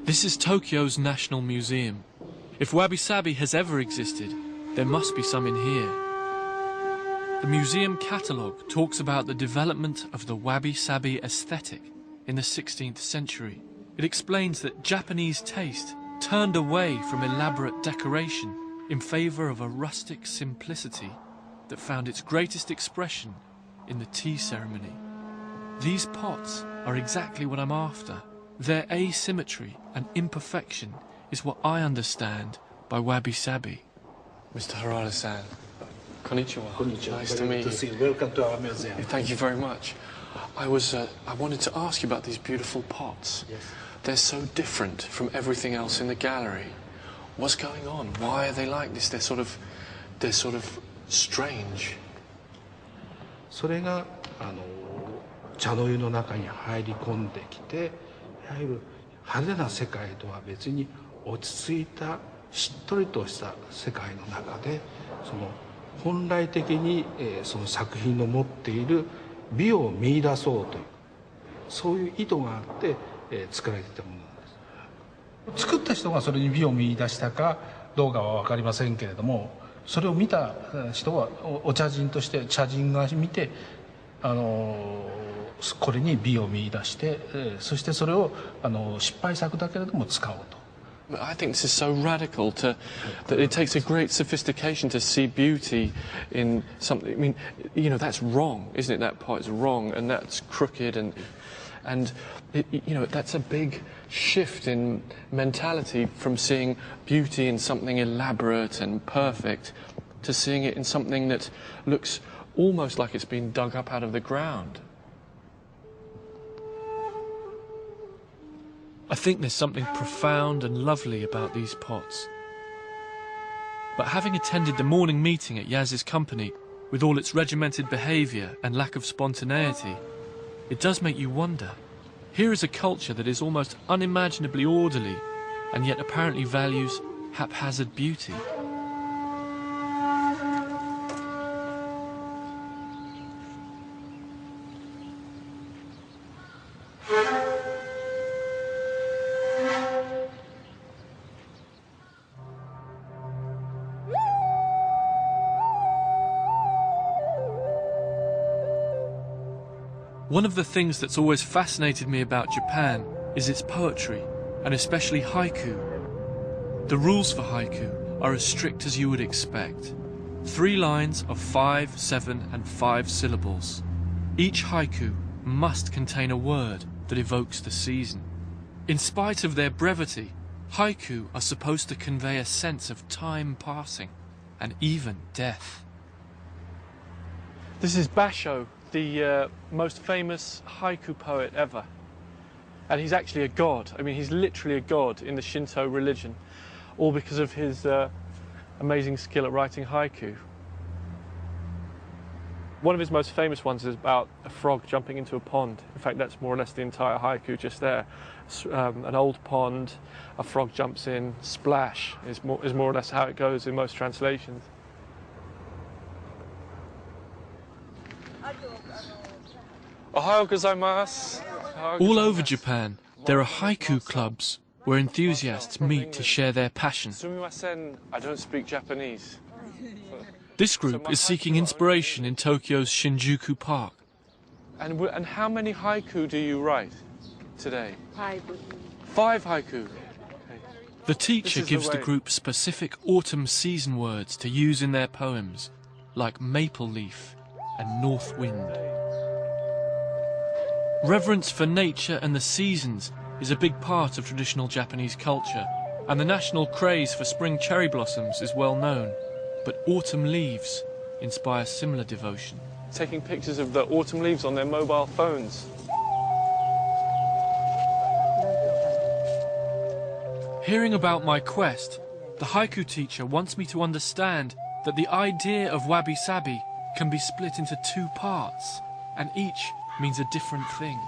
This is Tokyo's National Museum. If Wabi Sabi has ever existed, there must be some in here. The museum catalogue talks about the development of the Wabi Sabi aesthetic in the 16th century. It explains that Japanese taste turned away from elaborate decoration in favour of a rustic simplicity that found its greatest expression in the tea ceremony. These pots are exactly what I'm after. Their asymmetry and imperfection is what I understand by Wabi Sabi. Mr. Harada-san, konnichiwa. Konnichiwa. Nice to meet you. Welcome to our museum. Thank you very much. I wanted to ask you about these beautiful pots. Yes. They're so different from everything else in the gallery. What's going on? Why are they like this? They're sort of strange. それが茶の湯の中に入り込んできて、いわゆる派手な世界とは別に落ち着いたしっとりとした世界の中で、その本来的にその作品の持っている美を見出そうという、そういう意図があって作られていたものなんです。作った人がそれに美を見出したかどうかは分かりませんけれども、それを見た人はお茶人として茶人が見てこれに美を見出して、そしてそれを失敗作だけれども使おうと。I think this is so radical that it takes a great sophistication to see beauty in something. I mean, you know, that's wrong, isn't it? That part is wrong, and that's crooked, and you know, that's a big shift in mentality from seeing beauty in something elaborate and perfect to seeing it in something that looks almost like it's been dug up out of the ground. I think there's something profound and lovely about these pots. But having attended the morning meeting at Yaz's company, with all its regimented behaviour and lack of spontaneity, it does make you wonder. Here is a culture that is almost unimaginably orderly, and yet apparently values haphazard beauty. One of the things that's always fascinated me about Japan is its poetry, and especially haiku. The rules for haiku are as strict as you would expect. 3 lines of 5, 7 and 5 syllables. Each haiku must contain a word that evokes the season. In spite of their brevity, haiku are supposed to convey a sense of time passing and even death. This is Basho, the most famous haiku poet ever. And he's actually a god. I mean, he's literally a god in the Shinto religion, all because of his amazing skill at writing haiku. One of his most famous ones is about a frog jumping into a pond. In fact, that's more or less the entire haiku just there. An old pond, a frog jumps in, splash is more or less how it goes in most translations. Ohayou gozaimasu. All over Japan, there are haiku clubs where enthusiasts meet to share their passion. Sumimasen, I don't speak Japanese. This group is seeking inspiration in Tokyo's Shinjuku Park. And how many haiku do you write today? 5. 5 haiku. Okay. The teacher This is gives the the way. group specific autumn season words to use in their poems, like maple leaf and north wind. Reverence for nature and the seasons is a big part of traditional Japanese culture, and the national craze for spring cherry blossoms is well known, but autumn leaves inspire similar devotion. Taking pictures of the autumn leaves on their mobile phones. Hearing about my quest, the haiku teacher wants me to understand that the idea of Wabi Sabi can be split into 2 parts, and each means a different thing.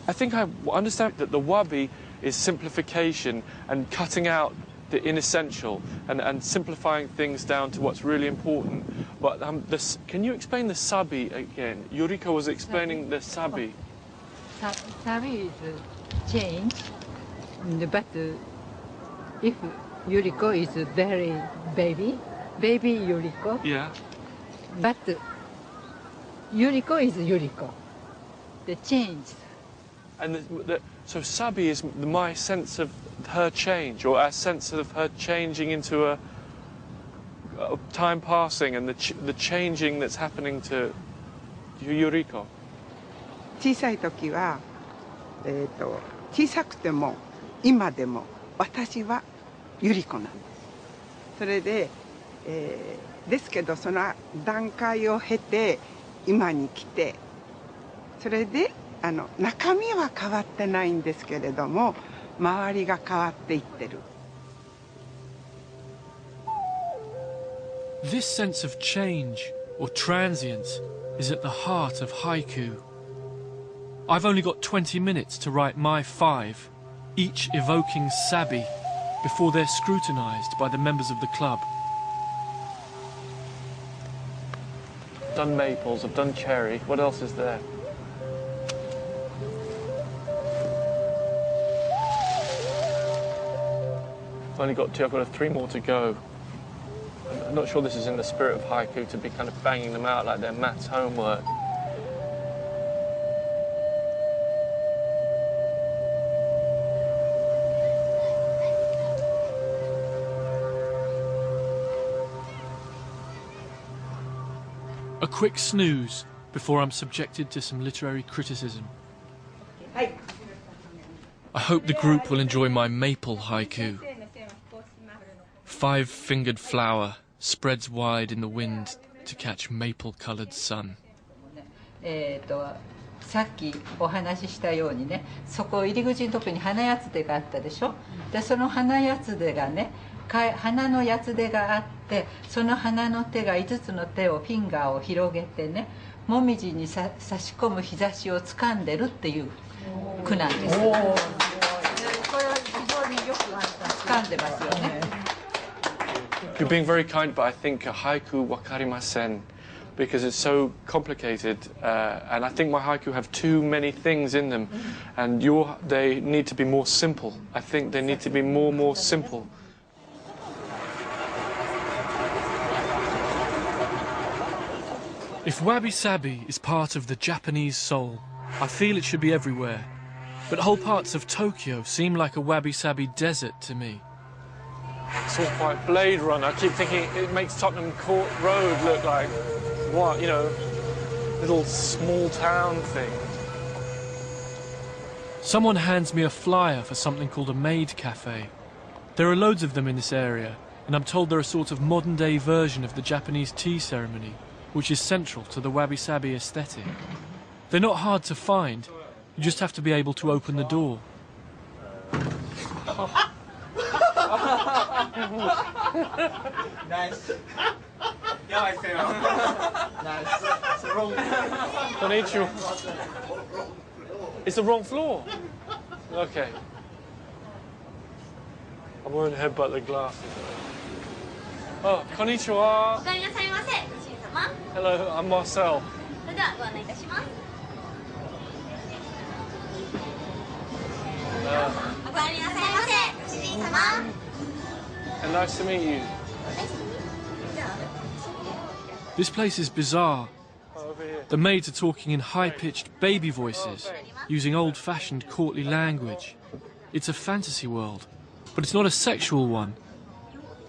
I think I understand that the wabi is simplification and cutting out the inessential and simplifying things down to what's really important. But can you explain the sabi again? Yuriko was explaining the sabi. Sabi is change, but if Yuriko is very baby Yuriko. Yeah. But Yuriko is Yuriko. The change. And so Sabi is my sense of her change, or our sense of her changing into a time passing, and the changing that's happening to Yuriko. 小さい時は、小さくても今でも私はゆり子なんです。それで、ですけどその段階を経て今に来て、それで中身は変わってないんですけれども、周りが変わっていってる。This sense of change, or transience, is at the heart of haiku. I've only got 20 minutes to write my 5, each evoking sabi, before they're scrutinised by the members of the club. I've done maples, I've done cherry. What else is there? I've only got 2, I've got 3 more to go. I'm not sure this is in the spirit of haiku to be kind of banging them out like they're maths homework. A quick snooze before I'm subjected to some literary criticism. I hope the group will enjoy my maple haiku. 5-fingered flower spreads wide in the wind to catch maple-coloured sun. さっきお話ししたようにね、そこ入り口のところに花やつでがあったでしょ。でその花やつでがね、花のやつでがあって、その花の手が5つの手をフィンガーを広げてね、もみじに差し込む日差しを掴んでるっていう句なんです。これは非常によく掴んでますよね。You're being very kind, but I think a haiku wakarimasen, because it's so complicated, and I think my haiku have too many things in them, and they need to be more simple. I think they need to be more simple. If Wabi Sabi is part of the Japanese soul, I feel it should be everywhere. But whole parts of Tokyo seem like a Wabi Sabi desert to me. It's all quite Blade Runner. I keep thinking it makes Tottenham Court Road look like, what, you know, little small town thing. Someone hands me a flyer for something called a Maid Cafe. There are loads of them in this area, and I'm told they're a sort of modern-day version of the Japanese tea ceremony, which is central to the Wabi Sabi aesthetic. They're not hard to find, you just have to be able to open the door. Nice. Nice. It's the wrong. Konnichiwa. It's the wrong floor. Okay. I won't headbutt the glass. Oh, konnichiwa. Hello, I'm Marcel. And nice to meet you. This place is bizarre. Over here. The maids are talking in high-pitched baby voices, using old-fashioned courtly language. It's a fantasy world, but it's not a sexual one,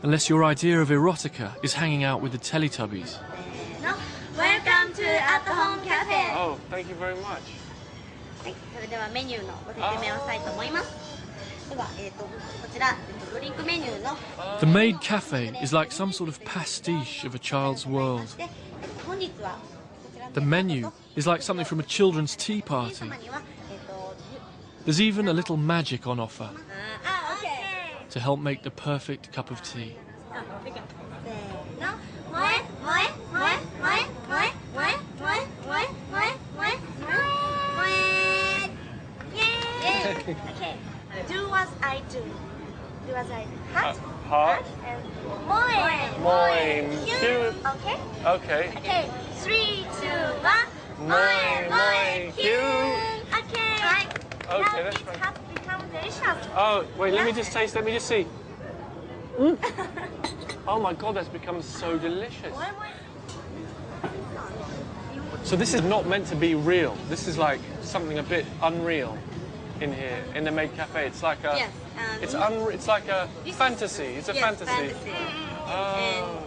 unless your idea of erotica is hanging out with the Teletubbies. Welcome to At Home Cafe. Oh, thank you very much. はい、それではメニューのご説明をしたいと思います。では、こちらドリンクメニューの The Maid Cafe is like some sort of pastiche of a child's world. 本日は The menu is like something from a children's tea party. 様にはThere's even a little magic on offer オッケ to help make the perfect cup of tea. ー。せーの。萌え萌え萌え萌え萌え萌え萌え萌え萌え萌え萌えイエーイ。Okay. Do as I do. Do as I do. Heart. Heart. And 萌え萌えキュン。Okay. Okay. Okay. 3, 2, 1. 萌え萌えキュン。Okay. Okay, now that's it fine. has become delicious. Oh, wait, let me just taste, let me just see. Oh my God, that's become so delicious. So this is not meant to be real. This is like something a bit unreal in here, in the Maid Cafe. It's like a, Yes, it's like a fantasy. It's a yes, fantasy. Oh.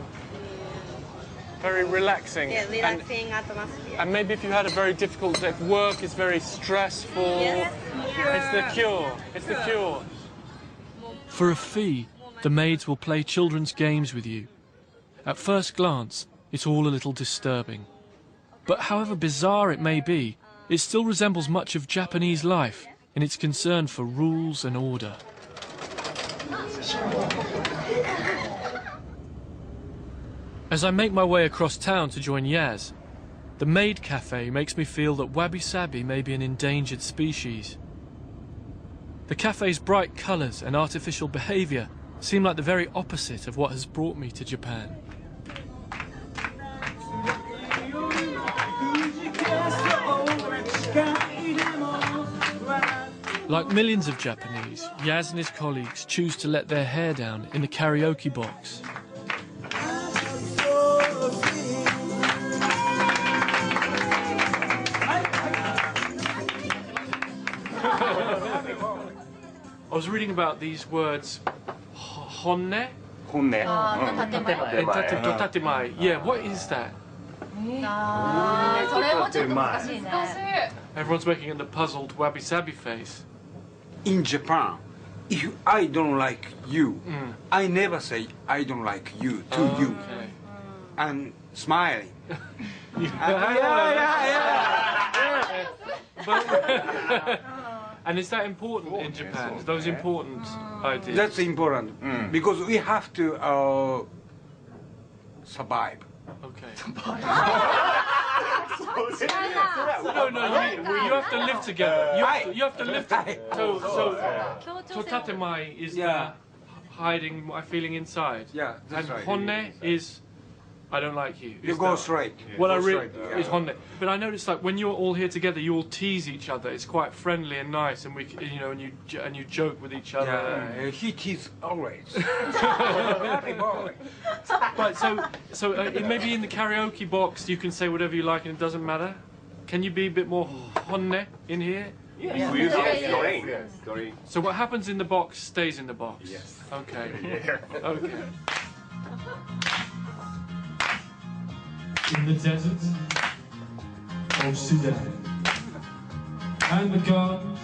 Very relaxing. Yeah, relaxing atmosphere. And maybe if you had a very difficult day, if work is very stressful, Yes. it's the cure. It's the cure. For a fee, the maids will play children's games with you. At first glance, it's all a little disturbing. But however bizarre it may be, it still resembles much of Japanese life in its concern for rules and order. As I make my way across town to join Yaz, the Maid Cafe makes me feel that Wabi Sabi may be an endangered species. The cafe's bright colours and artificial behaviour seem like the very opposite of what has brought me to Japan. Like millions of Japanese, Yaz and his colleagues choose to let their hair down in the karaoke box. I was reading about these words, honne? Honne. And tatemai. Yeah, what is that? Everyone's making a puzzled Wabi Sabi face. In Japan, if I don't like you, I never say I don't like you to you. Okay. And smiling. And is that important in Japan? Are those important ideas? That's important because we have to survive. Okay. No, you have to live together. You have to live together. So tatemai is hiding my feeling inside. Yeah, that's and right. honne is I don't like you. You go straight. What I Go really straight, is honne. But I noticed like when you're all here together, you all tease each other. It's quite friendly and nice, and and you joke with each other. Yeah, he teases always. Very boring. But so maybe in the karaoke box you can say whatever you like and it doesn't matter. Can you be a bit more honne in here? Yes. We use chlorine. Yes, chlorine. So what happens in the box stays in the box. Yes. Okay. Yeah. Okay. In the desert of Sudan and the gardens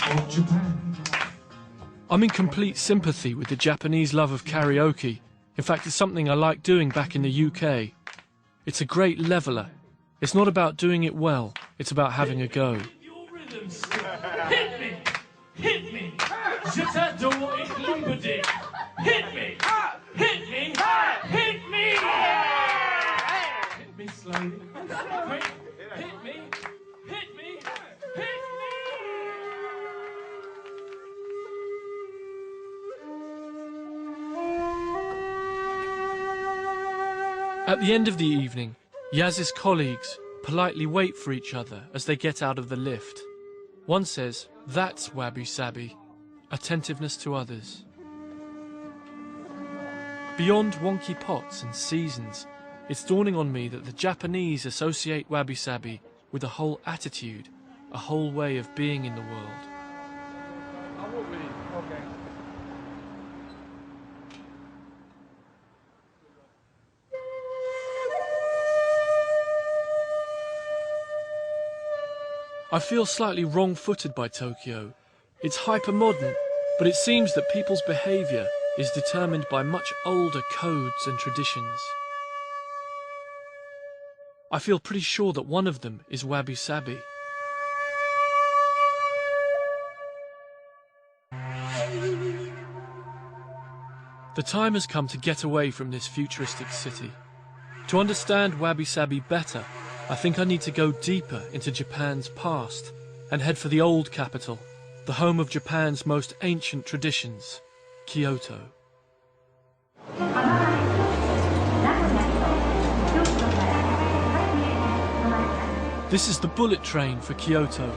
of Japan. I'm in complete sympathy with the Japanese love of karaoke. In fact, it's something I like doing back in the UK. It's a great leveller. It's not about doing it well, it's about having a go. Hit me! Hit me! Je t'adore et Lumberding! Hit me! Hit me! Hit me! Hit me slowly. Quick! Hit me! Hit me! Hit me! At the end of the evening, Yaz's colleagues politely wait for each other as they get out of the lift. One says, "That's Wabi Sabi," attentiveness to others. Beyond wonky pots and seasons, it's dawning on me that the Japanese associate Wabi Sabi with a whole attitude, a whole way of being in the world. I feel slightly wrong-footed by Tokyo. It's hyper-modern, but it seems that people's behaviour is determined by much older codes and traditions. I feel pretty sure that one of them is Wabi Sabi. The time has come to get away from this futuristic city. To understand Wabi Sabi better, I think I need to go deeper into Japan's past and head for the old capital, the home of Japan's most ancient traditions, Kyoto. This is the bullet train for Kyoto,